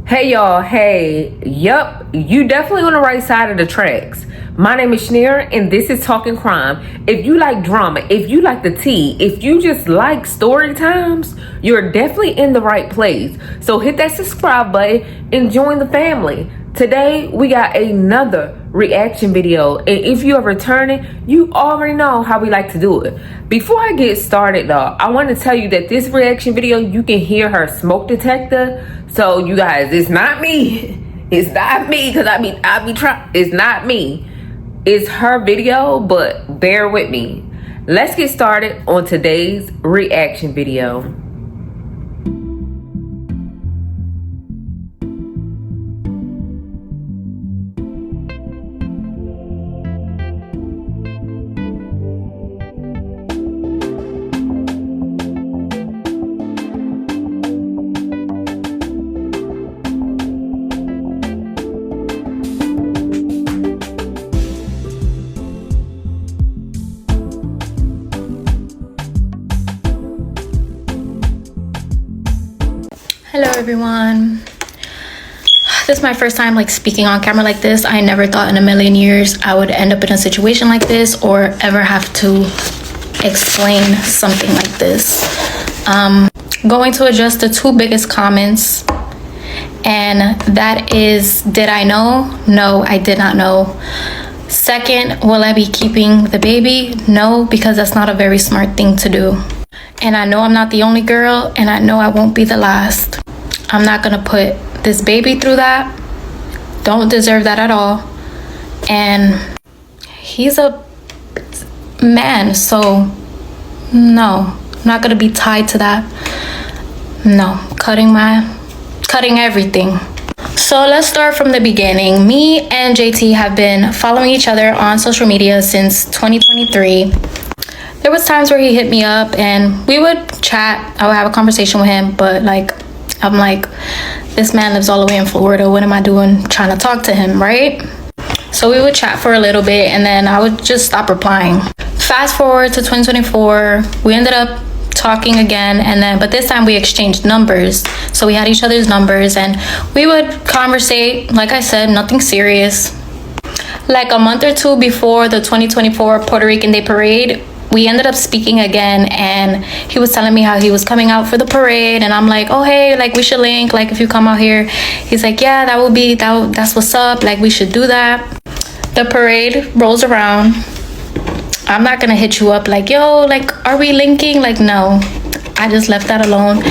Hey y'all, hey, yup, you definitely on the right side of the tracks. My name is Shaneria and this is Talking Crime. If you like drama, if you like the tea, if you just like story times, you're definitely in the right place. So hit that subscribe button and join the family. Today we got another reaction video, and if you are returning, you already know how we like to do it. Before I get started though, I want to tell you that this reaction video, you can hear her smoke detector. So you guys, it's not me. It's not me, because I be trying. It's not me. It's her video, but bear with me. Let's get started on today's reaction video. Hello everyone. This is my first time speaking on camera like this. I never thought in a million years I would end up in a situation like this or ever have to explain something like this. Going to address the two biggest comments, and that is, did I know? No, I did not know. Second, will I be keeping the baby? No, because that's not a very smart thing to do. And I know I'm not the only girl, and I know I won't be the last. I'm not gonna put this baby through that. Don't deserve that at all. And he's a man, so no, I'm not gonna be tied to that. No, cutting everything. So let's start from the beginning. Me and JT have been following each other on social media since 2023. There was times where he hit me up and we would chat. I would have a conversation with him, but I'm like, this man lives all the way in Florida. What am I doing trying to talk to him, right? So we would chat for a little bit and then I would just stop replying. Fast forward to 2024, we ended up talking again, but this time we exchanged numbers. So we had each other's numbers and we would conversate. Like I said, nothing serious. Like a month or two before the 2024 Puerto Rican Day Parade, we ended up speaking again, and he was telling me how he was coming out for the parade, and I'm like, oh hey, we should link, if you come out here. He's like, yeah, that's what's up, we should do that. The parade rolls around. I'm not gonna hit you up yo, are we linking? No, I just left that alone.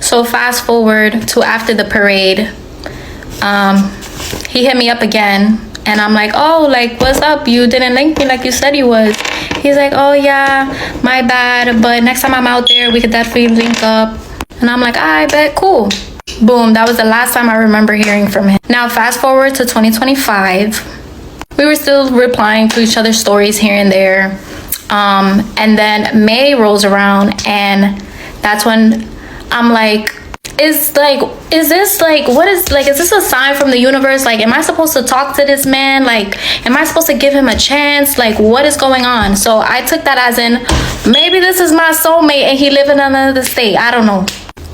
So fast forward to after the parade, he hit me up again. And I'm like, oh, what's up? You didn't link me like you said you was. He's like, oh yeah, my bad. But next time I'm out there, we could definitely link up. And I'm like, I bet, cool. Boom, that was the last time I remember hearing from him. Now, fast forward to 2025. We were still replying to each other's stories here and there. And then May rolls around, and that's when I'm like, is this a sign from the universe? Am I supposed to talk to this man? Am I supposed to give him a chance? What is going on? So I took that as in, maybe this is my soulmate and he live in another state. I don't know.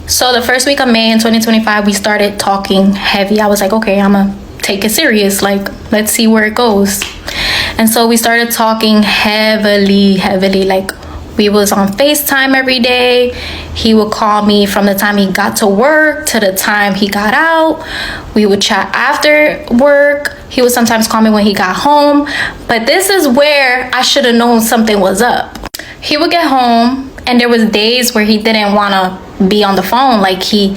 So the first week of May in 2025, we started talking heavy. I was like, okay, I'm gonna take it serious. Let's see where it goes. And so we started talking heavily. We was on FaceTime every day. He would call me from the time he got to work to the time he got out. We would chat after work. He would sometimes call me when he got home. But this is where I should have known something was up. He would get home, and there was days where he didn't want to be on the phone. He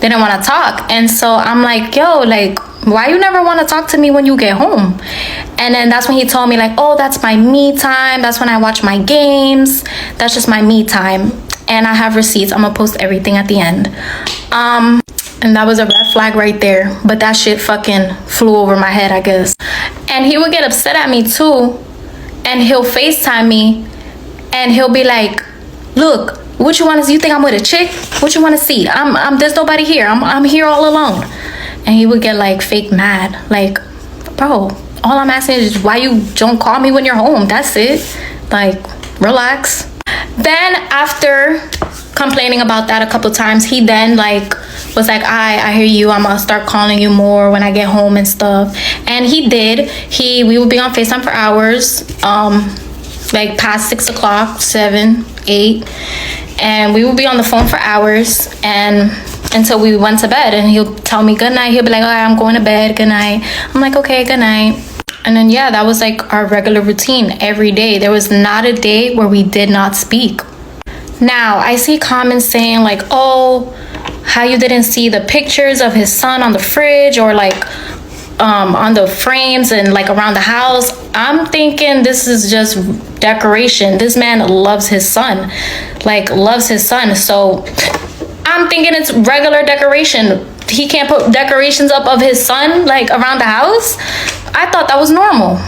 didn't want to talk. And so I'm like, yo, why you never want to talk to me when you get home? And then that's when he told me oh, that's my me time. That's when I watch my games. That's just my me time. And I have receipts. I'm gonna post everything at the end. And that was a red flag right there. But that shit fucking flew over my head, I guess. And he would get upset at me too. And he'll FaceTime me. And he'll be like, look, what you want to see? You think I'm with a chick? What you want to see? There's nobody here. I'm here all alone. And he would get fake mad. Bro, all I'm asking is why you don't call me when you're home. That's it. Relax. Then after complaining about that a couple times, he then like was like, I hear you, I'm gonna start calling you more when I get home and stuff. And he did. We would be on FaceTime for hours, like past 6 o'clock, 7, 8, and we would be on the phone for hours and until we went to bed. And he'll tell me good night. He'll be like, all right, I'm going to bed, good night. I'm like, okay, good night. And then yeah, that was like our regular routine every day. There was not a day where we did not speak. Now I see comments saying like, oh, how you didn't see the pictures of his son on the fridge or like on the frames and like around the house. I'm thinking this is just decoration. This man loves his son, so I'm thinking it's regular decoration. He can't put decorations up of his son like around the house. I thought that was normal.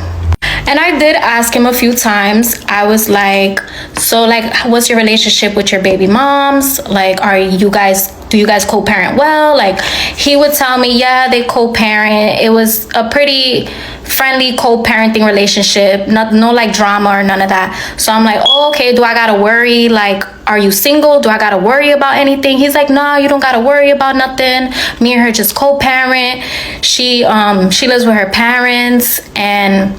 And I did ask him a few times. I was like, so like, what's your relationship with your baby moms? Like, do you guys co-parent well? Like, he would tell me, yeah, they co-parent. It was a pretty friendly co-parenting relationship. No like drama or none of that. So I'm like, oh, okay, do I gotta worry? Like, are you single? Do I gotta worry about anything? He's like, no, you don't gotta worry about nothing. Me and her just co-parent. She lives with her parents, and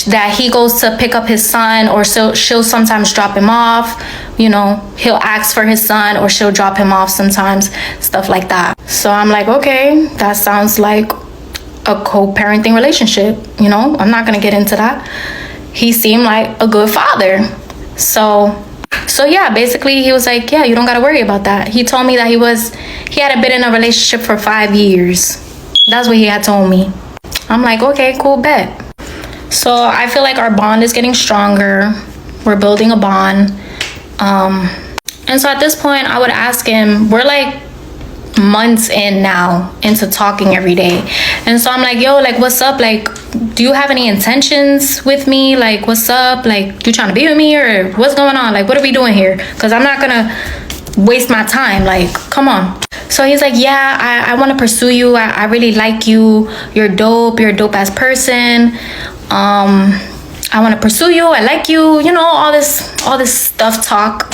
that he goes to pick up his son, or she'll sometimes drop him off. You know, he'll ask for his son or she'll drop him off sometimes, stuff like that. So I'm like, okay, that sounds like a co-parenting relationship. You know, I'm not gonna get into that. He seemed like a good father. So yeah, basically he was like, yeah, you don't gotta worry about that. He told me that he had been in a relationship for 5 years. That's what he had told me. I'm like, okay, cool, bet. So I feel like our bond is getting stronger. We're building a bond. And so at this point I would ask him, we're like months in now into talking every day. And so I'm like, yo, like, what's up? Like, do you have any intentions with me? Like, what's up? Like, you trying to be with me or what's going on? Like, what are we doing here? Because I'm not gonna waste my time. Like, come on. So he's like, yeah, I want to pursue you. I really like you. You're dope. You're a dope ass person. I want to pursue you. I like you. You know, all this stuff talk.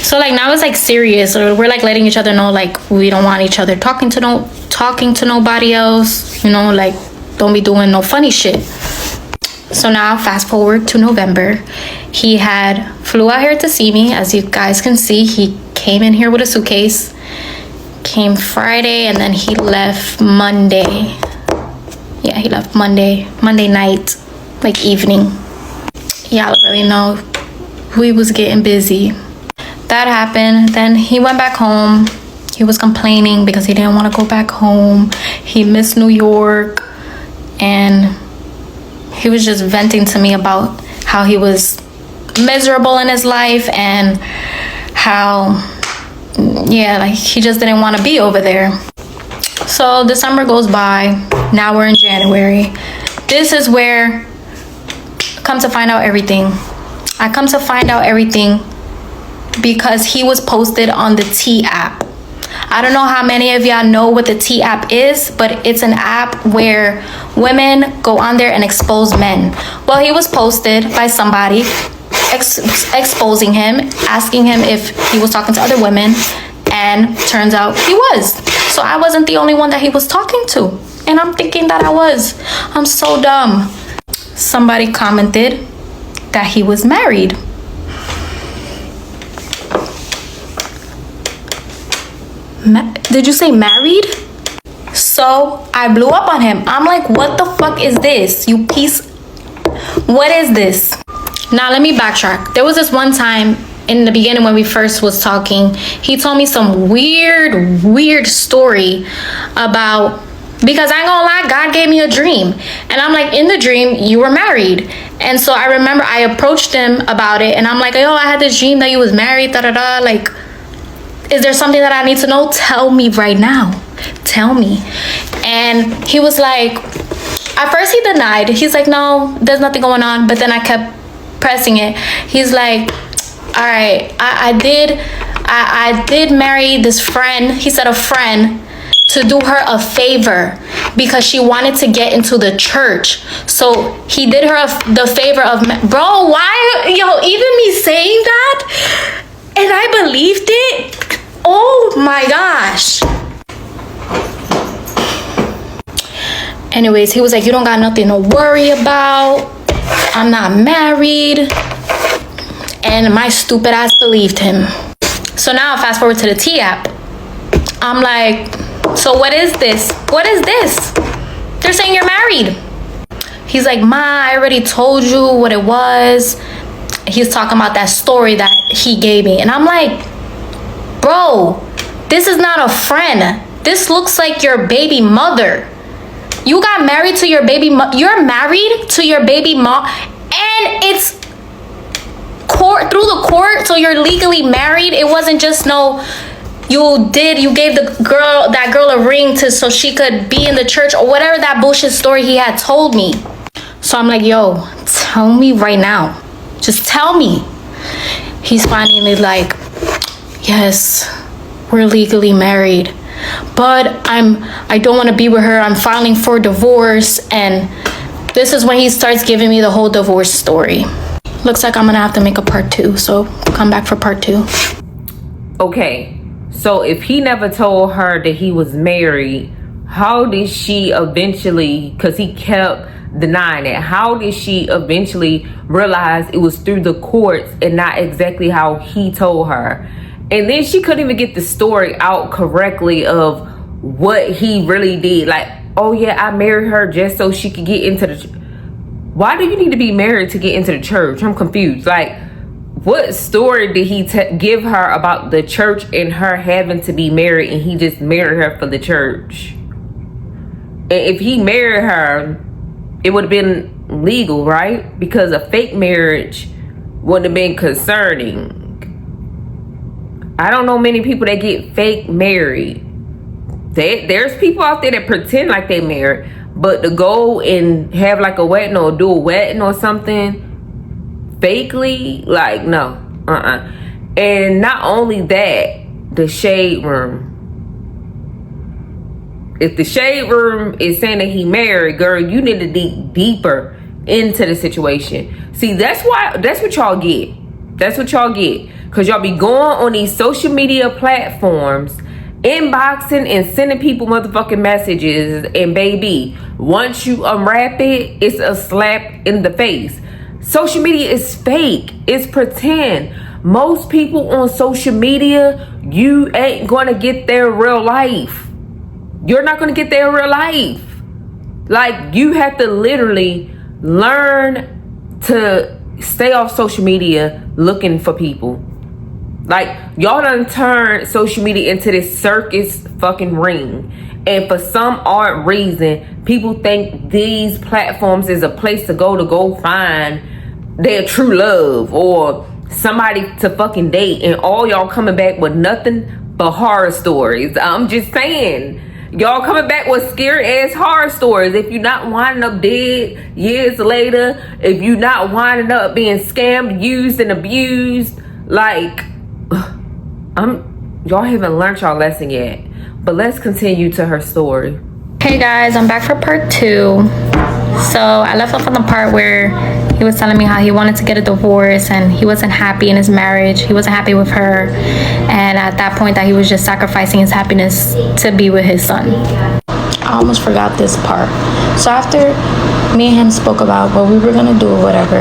So like now it's like serious, or we're like letting each other know like we don't want each other talking to nobody else. You know, like don't be doing no funny shit. So now fast forward to November. He had flew out here to see me. As you guys can see, he came in here with a suitcase. Came Friday and then he left Monday. Yeah, he left Monday night, like evening. Y'all really know we was getting busy. That happened. Then he went back home. He was complaining because he didn't want to go back home. He missed New York, and he was just venting to me about how he was miserable in his life and how, yeah, like he just didn't want to be over there. So December goes by. Now we're in January. This is where I come to find out everything. I come to find out everything because he was posted on the T app. I don't know how many of y'all know what the T app is, but it's an app where women go on there and expose men. Well, he was posted by somebody exposing him, asking him if he was talking to other women, and turns out he was. So I wasn't the only one that he was talking to, and I'm thinking that I was. I'm so dumb. Somebody commented that he was married. Did you say married? So I blew up on him. I'm like, what the fuck is this? You piece. What is this? Now let me backtrack. There was this one time in the beginning when we first was talking, he told me some weird story about, because I ain't gonna lie, God gave me a dream. And I'm like, in the dream, you were married. And so I remember I approached him about it, and I'm like, yo, I had this dream that you was married, da-da-da, like, is there something that I need to know? Tell me right now. Tell me. And he was like, at first he denied. He's like, no, there's nothing going on. But then I kept pressing it. He's like, all right, I did marry this friend. He said a friend, to do her a favor because she wanted to get into the church. So he did her the favor of, bro, why, yo, even me saying that, And I believed it. Oh my gosh. Anyways, he was like, you don't got nothing to worry about. I'm not married. And my stupid ass believed him. So now fast forward to the T app. I'm like, so what is this? What is this? They're saying you're married. He's like, Ma, I already told you what it was. He's talking about that story that he gave me. And I'm like, bro, this is not a friend. This looks like your baby mother. You got married to your baby mom. You're married to your baby mom. And it's court, through the court. So you're legally married. It wasn't just you gave that girl a ring so she could be in the church or whatever that bullshit story he had told me. So I'm like, yo, tell me right now. Just tell me. He's finally like, yes, we're legally married, but I don't want to be with her. I'm filing for divorce. And this is when he starts giving me the whole divorce story. Looks like I'm gonna have to make a part 2, so come back for part 2. Okay, so if he never told her that he was married, how did she eventually, because he kept denying it, how did she eventually realize it was through the courts and not exactly how he told her? And then she couldn't even get the story out correctly of what he really did. Like, oh yeah, I married her just so she could get into the why do you need to be married to get into the church? I'm confused. Like, what story did he give her about the church and her having to be married, and he just married her for the church? And if he married her, it would have been legal, right? Because a fake marriage wouldn't have been concerning. I don't know many people that get fake married. There's people out there that pretend like they married, but to go and have like a wedding or do a wedding or something fakely, like, no. And not only that, the shade room. If the shade room is saying that he married, girl, you need to dig deeper into the situation. See, that's what y'all get. That's what y'all get. Because y'all be going on these social media platforms, inboxing and sending people motherfucking messages. And baby, once you unwrap it, it's a slap in the face. Social media is fake. It's pretend. Most people on social media, you ain't going to get their real life. You're not going to get their real life. Like, you have to literally learn to stay off social media looking for people. Like, y'all done turned social media into this circus fucking ring. And for some odd reason, people think these platforms is a place to go find their true love or somebody to fucking date. And all y'all coming back with nothing but horror stories. I'm just saying. Y'all coming back with scary ass horror stories. If you're not winding up dead years later, if you're not winding up being scammed, used, and abused, like, y'all haven't learned y'all lesson yet. But let's continue to her story. Hey guys, I'm back for part 2. So I left off on the part where he was telling me how he wanted to get a divorce and he wasn't happy in his marriage. He wasn't happy with her. And at that point that he was just sacrificing his happiness to be with his son. I almost forgot this part. So after me and him spoke about what we were going to do or whatever,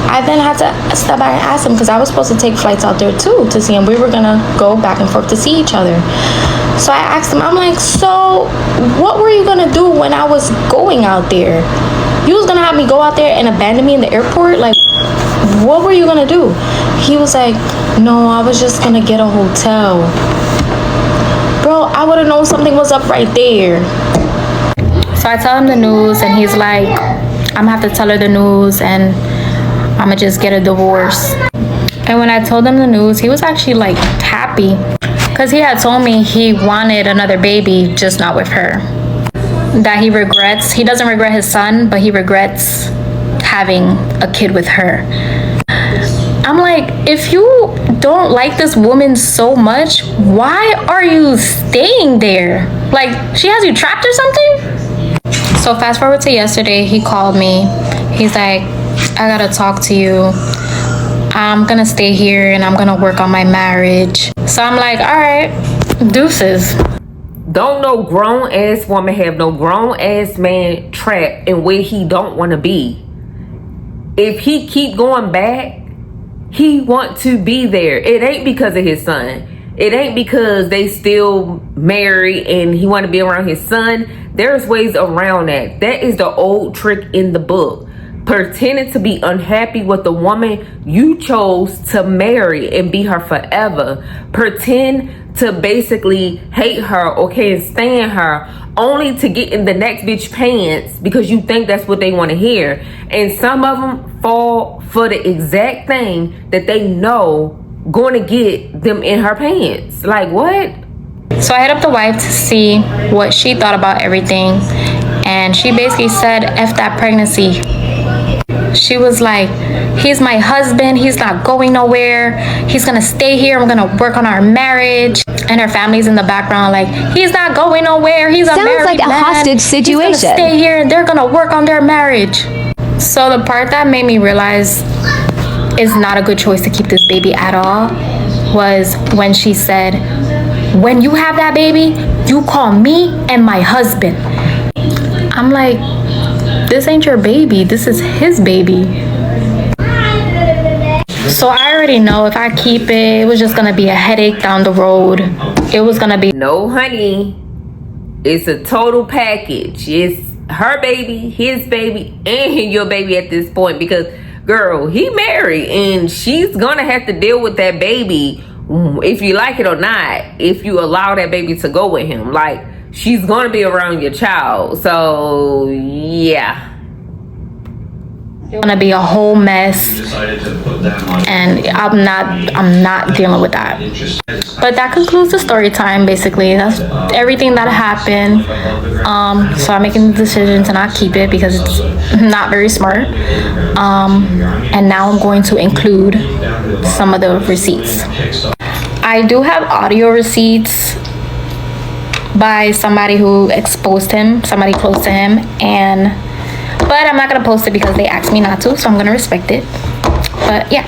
I then had to step back and ask him because I was supposed to take flights out there too to see him. We were going to go back and forth to see each other. So I asked him, I'm like, so what were you going to do when I was going out there? You was going to have me go out there and abandon me in the airport? Like, what were you going to do? He was like, no, I was just going to get a hotel. Bro, I would have known something was up right there. So I tell him the news and he's like, I'm going to have to tell her the news and I'm going to just get a divorce. And when I told him the news, he was actually like happy. Because he had told me he wanted another baby, just not with her. That he regrets. He doesn't regret his son, but he regrets having a kid with her. I'm like, if you don't like this woman so much, why are you staying there? Like, she has you trapped or something? So fast forward to yesterday, he called me. He's like, I gotta talk to you. I'm gonna stay here and I'm gonna work on my marriage. So I'm like, all right, deuces. Don't no grown ass woman have no grown ass man trapped in where he don't want to be. If he keep going back, he want to be there. It ain't because of his son. It ain't because they still married and he want to be around his son. There's ways around that. That is the old trick in the book. Pretending to be unhappy with the woman you chose to marry and be her forever. Pretend to basically hate her or can't stand her only to get in the next bitch pants because you think that's what they want to hear. And some of them fall for the exact thing that they know going to get them in her pants. Like, what? So I hit up the wife to see what she thought about everything. And she basically said, F that pregnancy. She was like, he's my husband. He's not going nowhere. He's going to stay here. I'm going to work on our marriage. And her family's in the background like, he's not going nowhere. He's a married Sounds like a man. hostage situation. He's going to stay here and they're going to work on their marriage. So the part that made me realize it's not a good choice to keep this baby at all was when she said, when you have that baby, you call me and my husband. I'm like, this ain't your baby. This is his baby. So I already know if I keep it, it was just going to be a headache down the road. It was going to be... No, honey. It's a total package. It's her baby, his baby, and your baby at this point because... Girl, he married and she's gonna have to deal with that baby if you like it or not, if you allow that baby to go with him. Like, she's gonna be around your child. So, yeah. It's gonna be a whole mess. And I'm not dealing with that. But that concludes the story time, basically. That's everything that happened. So I'm making the decision to not keep it because it's not very smart. And now I'm going to include some of the receipts. I do have audio receipts by somebody who exposed him, somebody close to him, but I'm not gonna post it because they asked me not to, so I'm gonna respect it. But yeah.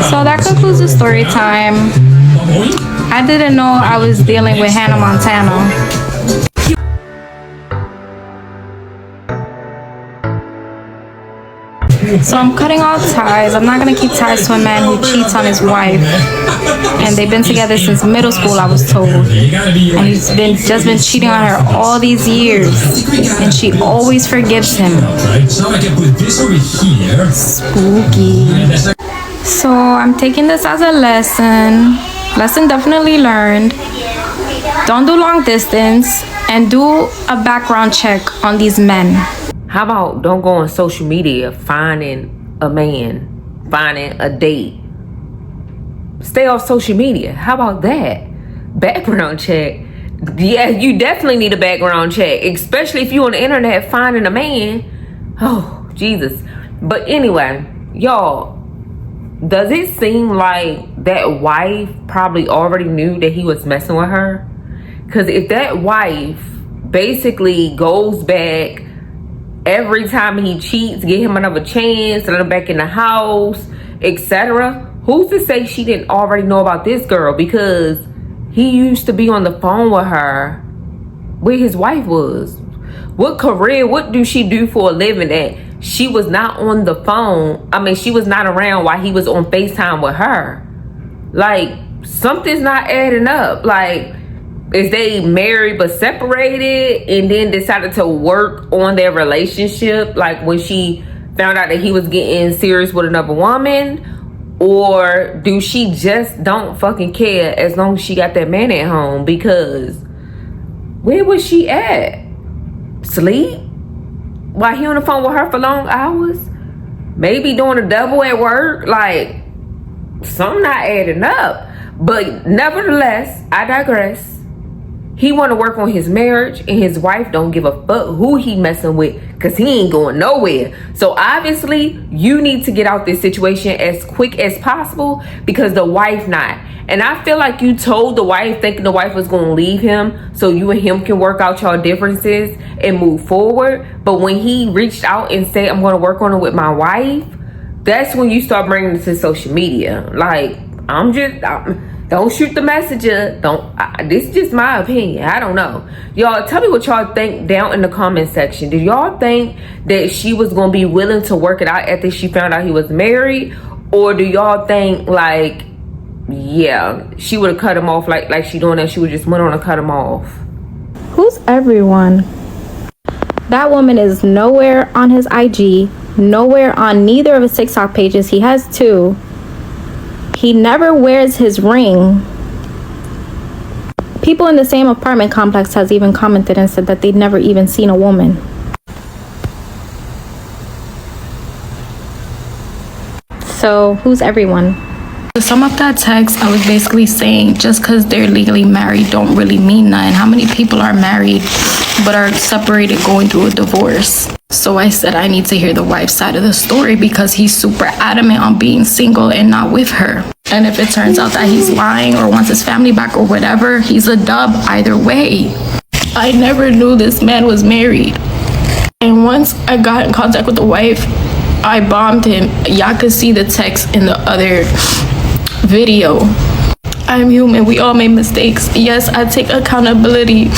So that concludes the story time. I didn't know I was dealing with Hannah Montana. So I'm cutting all ties. I'm not gonna keep ties to a man who cheats on his wife. And they've been together since middle school, I was told. And he's been cheating on her all these years. And she always forgives him. Spooky. So I'm taking this as a lesson. Lesson definitely learned. Don't do long distance and do a background check on these men. How about don't go on social media finding a man, finding a date? Stay off social media. How about that? Background check. Yeah, you definitely need a background check, especially if you're on the internet finding a man. Oh, Jesus. But anyway, y'all, does it seem like that wife probably already knew that he was messing with her? Because if that wife basically goes back every time he cheats, get him another chance, let him back in the house, etc., who's to say she didn't already know about this girl? Because he used to be on the phone with her where his wife was. What career, what do she do for a living that she was not on the phone? I mean, she was not around while he was on FaceTime with her. Like, something's not adding up. Like, is they married but separated and then decided to work on their relationship? Like, when she found out that he was getting serious with another woman? Or do she just don't fucking care as long as she got that man at home? Because where was she at? Sleep? While he on the phone with her for long hours? Maybe doing a double at work? Like, something not adding up. But nevertheless, I digress. He want to work on his marriage, and his wife don't give a fuck who he messing with, because he ain't going nowhere. So obviously, you need to get out this situation as quick as possible, because the wife not. And I feel like you told the wife, thinking the wife was going to leave him so you and him can work out y'all differences and move forward. But when he reached out and said, I'm going to work on it with my wife, that's when you start bringing it to social media. Like, don't shoot the messenger. This is just my opinion. I don't know. Y'all, tell me what y'all think down in the comment section. Do y'all think that she was going to be willing to work it out after she found out he was married? Or do y'all think, like, yeah, she would have cut him off like she doing that? She would just went on and cut him off. Who's everyone? That woman is nowhere on his IG, nowhere on neither of his TikTok pages. He has 2. He never wears his ring. People in the same apartment complex has even commented and said that they'd never even seen a woman. So who's everyone? To sum up that text, I was basically saying just because they're legally married don't really mean nothing. How many people are married but are separated going through a divorce? So I said I need to hear the wife's side of the story, because he's super adamant on being single and not with her. And if it turns out that he's lying or wants his family back or whatever, he's a dub either way. I never knew this man was married. And once I got in contact with the wife, I bombed him. Y'all could see the text in the other video. I'm human. We all make mistakes. Yes, I take accountability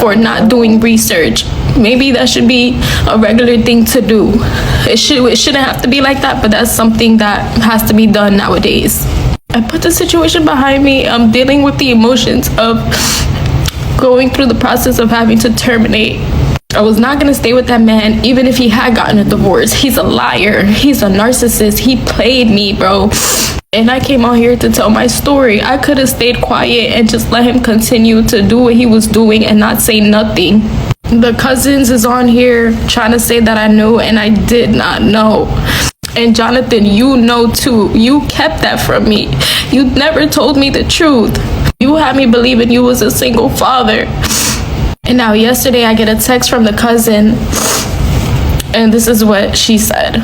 for not doing research. Maybe that should be a regular thing to do. It shouldn't have to be like that, but that's something that has to be done nowadays. I put the situation behind me. I'm dealing with the emotions of going through the process of having to terminate. I was not going to stay with that man, even if he had gotten a divorce. He's a liar. He's a narcissist. He played me, bro. And I came out here to tell my story. I could have stayed quiet and just let him continue to do what he was doing and not say nothing. The cousins is on here trying to say that I knew, and I did not know. And Jonathan, you know too. You kept that from me. You never told me the truth. You had me believing you was a single father. And now yesterday I get a text from the cousin, and this is what she said.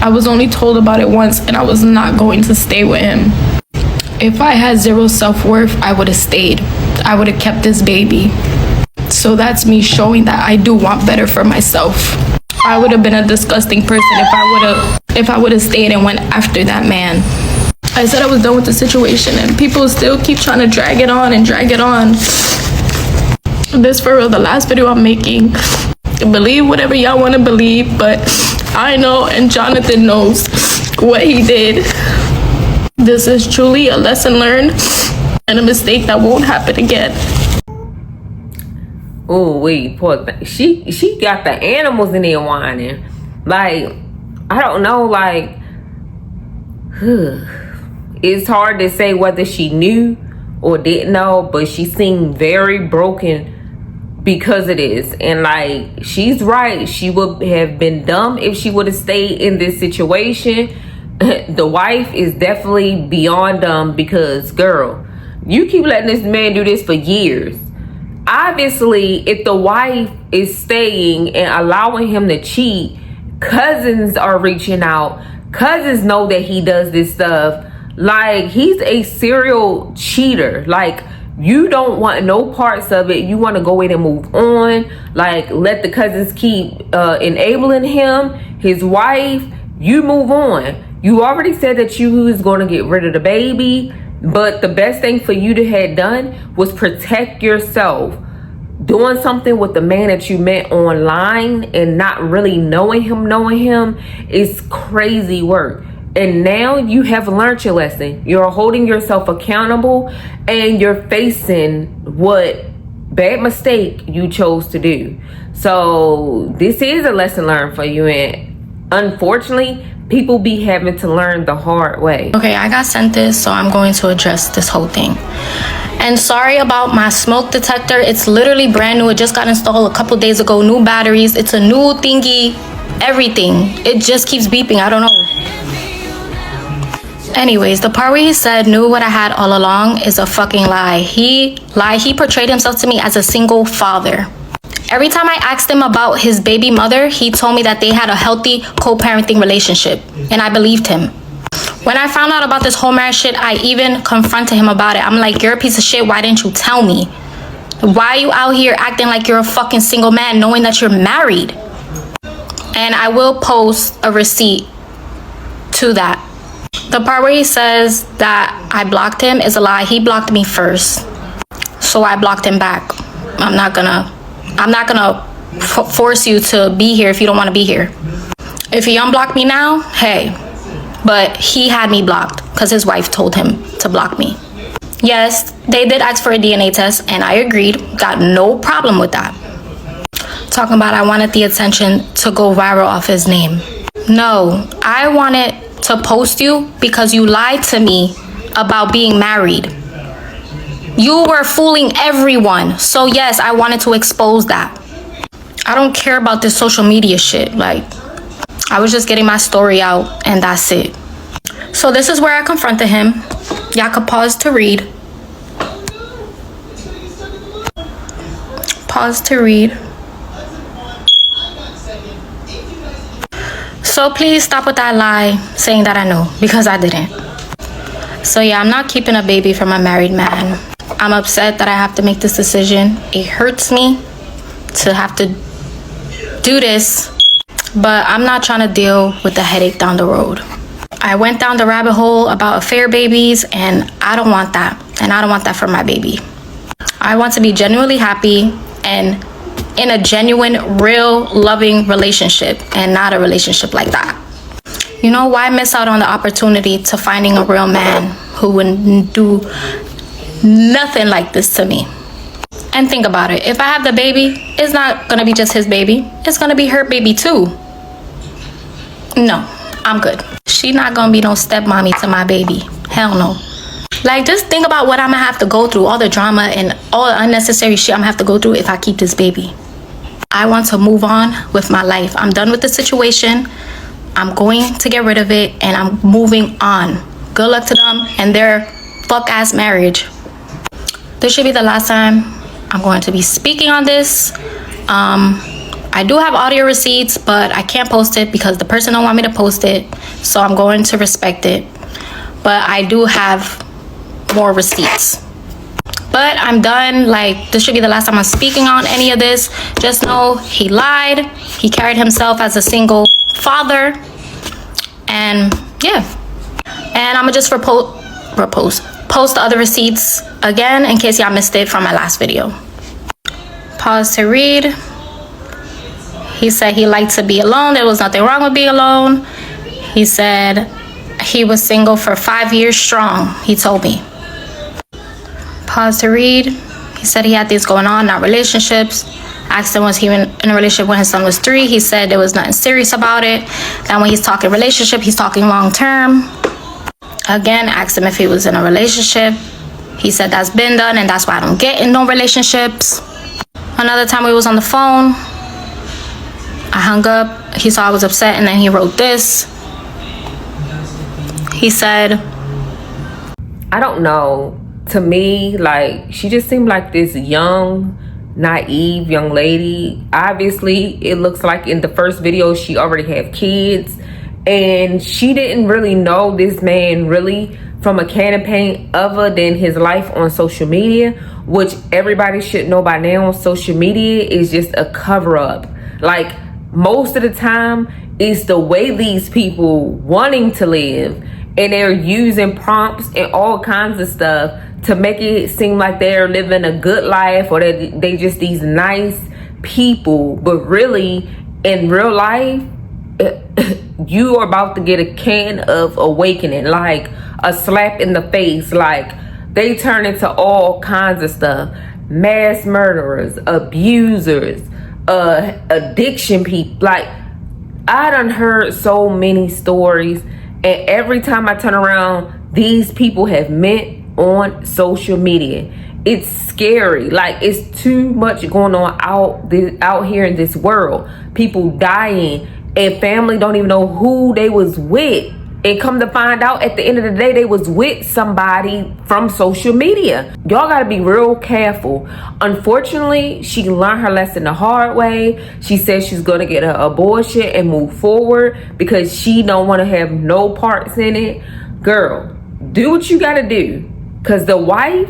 I was only told about it once, and I was not going to stay with him. If I had zero self-worth, I would have stayed. I would have kept this baby. So that's me showing that I do want better for myself. I would have been a disgusting person if I would have stayed and went after that man. I said I was done with the situation, and people still keep trying to drag it on and drag it on. This for real, the last video I'm making. Believe whatever y'all want to believe, but I know and Jonathan knows what he did. This is truly a lesson learned and a mistake that won't happen again. Oh wait, poor thing. She got the animals in there whining. Like, I don't know, like, it's hard to say whether she knew or didn't know, but she seemed very broken because of this. And like, she's right. She would have been dumb if she would have stayed in this situation. The wife is definitely beyond dumb, because girl, you keep letting this man do this for years. Obviously, if the wife is staying and allowing him to cheat, cousins are reaching out. Cousins know that he does this stuff. Like, he's a serial cheater. Like, you don't want no parts of it. You want to go in and move on. Like, let the cousins keep enabling him, his wife. You move on. You already said that you was going to get rid of the baby. But the best thing for you to have done was protect yourself. Doing something with the man that you met online and not really knowing him is crazy work. And now you have learned your lesson. You're holding yourself accountable, and you're facing what bad mistake you chose to do. So this is a lesson learned for you, and unfortunately, people be having to learn the hard way. Okay, I got sent this, so I'm going to address this whole thing. And sorry about my smoke detector. It's literally brand new. It just got installed a couple days ago. New batteries. It's a new thingy. Everything. It just keeps beeping. I don't know. Anyways, the part where he said knew what I had all along is a fucking lie. He portrayed himself to me as a single father. Every time I asked him about his baby mother, he told me that they had a healthy co-parenting relationship, and I believed him. When I found out about this whole marriage shit, I even confronted him about it. I'm like, you're a piece of shit. Why didn't you tell me? Why are you out here acting like you're a fucking single man knowing that you're married? And I will post a receipt to that. The part where he says that I blocked him is a lie. He blocked me first, so I blocked him back. I'm not gonna force you to be here if you don't want to be here. If he unblocked me now, hey, but he had me blocked because his wife told him to block me. Yes, they did ask for a DNA test, and I agreed. Got no problem with that. Talking about I wanted the attention to go viral off his name. No, I wanted to post you because you lied to me about being married. You were fooling everyone. So yes, I wanted to expose that. I don't care about this social media shit. Like, I was just getting my story out and that's it. So this is where I confronted him. Y'all could pause to read. Pause to read. So please stop with that lie saying that I know, because I didn't. So yeah, I'm not keeping a baby from a married man. I'm upset that I have to make this decision. It hurts me to have to do this, but I'm not trying to deal with the headache down the road. I went down the rabbit hole about affair babies, and I don't want that. And I don't want that for my baby. I want to be genuinely happy and in a genuine, real, loving relationship, and not a relationship like that. You know, why miss out on the opportunity to finding a real man who wouldn't do nothing like this to me? And think about it. If I have the baby, it's not gonna be just his baby. It's gonna be her baby too. No, I'm good. She not gonna be no stepmommy to my baby. Hell no. Like, just think about what I'm gonna have to go through, all the drama and all the unnecessary shit I'm gonna have to go through if I keep this baby. I want to move on with my life. I'm done with the situation. I'm going to get rid of it, and I'm moving on. Good luck to them and their fuck-ass marriage. This should be the last time I'm going to be speaking on this. I do have audio receipts, but I can't post it because the person don't want me to post it, so I'm going to respect it. But I do have more receipts. But I'm done. Like, this should be the last time I'm speaking on any of this. Just know he lied. He carried himself as a single father. And yeah. And I'm gonna just post the other receipts again in case y'all missed it from my last video. Pause to read. He said he liked to be alone. There was nothing wrong with being alone. He said he was single for 5 years strong, he told me. Pause to read. He said he had things going on, not relationships. Asked him, was he in a relationship when his son was 3? He said there was nothing serious about it. And when he's talking relationship, he's talking long term. Again, asked him if he was in a relationship. He said that's been done, and that's why I don't get in no relationships. Another time we was on the phone, I hung up. He saw I was upset, and then he wrote this. He said, I don't know. To me, like, she just seemed like this young, naive young lady. Obviously, it looks like in the first video she already have kids, and she didn't really know this man really from a can of paint other than his life on social media, which everybody should know by now. Social media is just a cover-up. Like, most of the time it's the way these people wanting to live, and they're using prompts and all kinds of stuff to make it seem like they're living a good life, or that they just these nice people. But really, in real life, you are about to get a can of awakening, like a slap in the face. Like, they turn into all kinds of stuff. Mass murderers, abusers, addiction people. Like, I done heard so many stories, and every time I turn around, these people have met on social media. It's scary. Like, it's too much going on out here in this world. People dying, and family don't even know who they was with, And come to find out, at the end of the day, they was with somebody from social media. Y'all gotta be real careful. Unfortunately, she learned her lesson the hard way. She said she's gonna get an abortion and move forward because she don't want to have no parts in it. Girl, do what you gotta do, because the wife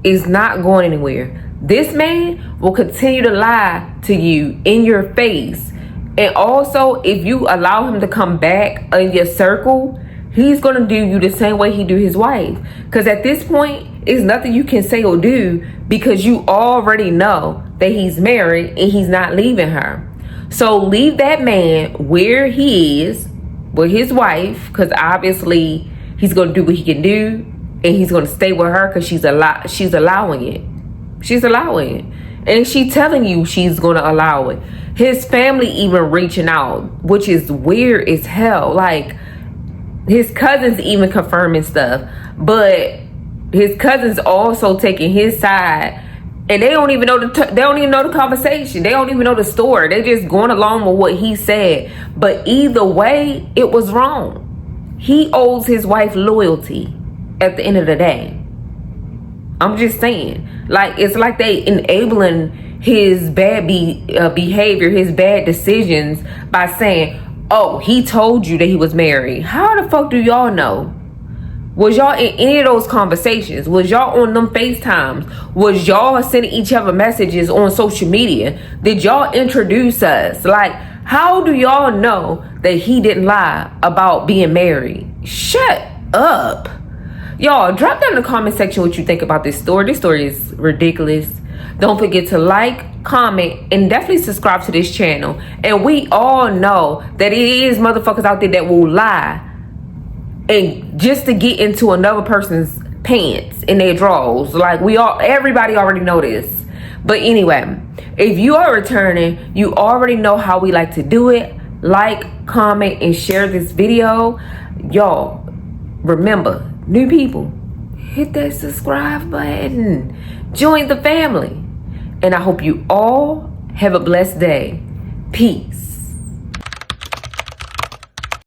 is not going anywhere. This man will continue to lie to you in your face. And also, if you allow him to come back in your circle, he's going to do you the same way he do his wife. Because at this point, it's nothing you can say or do, because you already know that he's married and he's not leaving her. So leave that man where he is with his wife, because obviously he's going to do what he can do, and he's going to stay with her because she's allowing it. She's allowing it. And she telling you she's going to allow it. His family even reaching out, which is weird as hell. Like, his cousins even confirming stuff. But his cousins also taking his side. And they don't even know the conversation. They don't even know the story. They just going along with what he said. But either way, it was wrong. He owes his wife loyalty at the end of the day. I'm just saying. Like, it's like they enabling his bad behavior, his bad decisions, by saying, oh, he told you that he was married. How the fuck do y'all know? Was y'all in any of those conversations? Was y'all on them FaceTimes? Was y'all sending each other messages on social media? Did y'all introduce us? Like, how do y'all know that he didn't lie about being married? Shut up. Y'all, drop down in the comment section what you think about this story. This story is ridiculous. Don't forget to like, comment, and definitely subscribe to this channel. And we all know that it is motherfuckers out there that will lie, and just to get into another person's pants in their drawers. Like, everybody already know this. But anyway, if you are returning, you already know how we like to do it. Like, comment, and share this video. Y'all, remember, new people, hit that subscribe button. Join the family. And I hope you all have a blessed day. Peace.